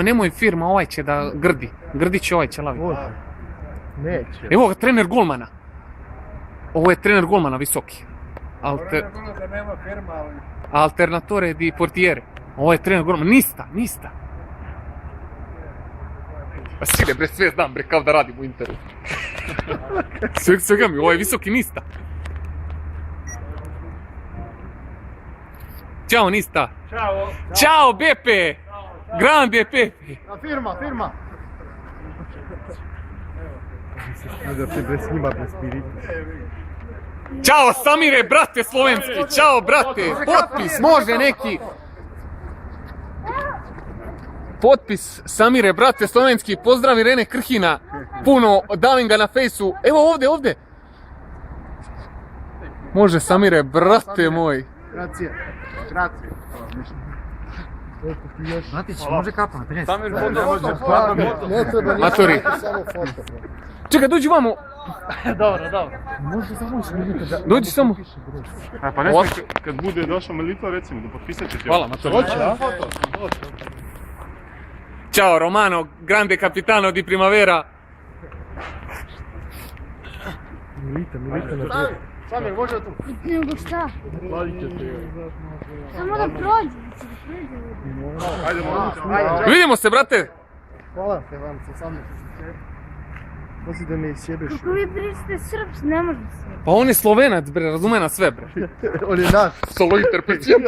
Nemoj firma, ovaj će da grdi. Grdit će ovaj ćelavi. Neće. Evo ga, trener golmana. Ovo je trener golmana visoki. Alternatore di portiere. Ovo je trener golmana. Nista. Pa sire bre, sve znam bre, kao da radim u Interu. Svega mi, ovo je visoki Nista. Ćao Nista. Ćao Beppe. Grande Pepe. Firma. Da se bez njima prespiriti. Ćao Samire, brate slovenski. Ćao brate. Potpis, može neki. Potpis Samire, brate slovenski. Pozdrav Irene Krhina. Puno, davim ga na fejsu. Evo ovdje. Može Samire, brate moj. Grazie. Matić, može kapa na 50. Samir, ne treba Matori. samo foto. Čekaj, dođi vamo. Dobro. Može samo isminiti da... Dođi samo. Pa ne smije, kad bude došla Melita, recimo, da potpisat će ti. Hvala, Matori. Hoće, a? Ćao Romano, grande capitano di primavera. Milita na to. Samir, može tu? Nego šta? Samo da prođe. Ajde. Vidimo se, brate. Hvala te vam, Samir. Pazi da me isjebeš. Kako vi pričate srpski, ne može se. Pa on je Slovenac, bre, razume nas sve, bre. On je naš. Solo interprecijem.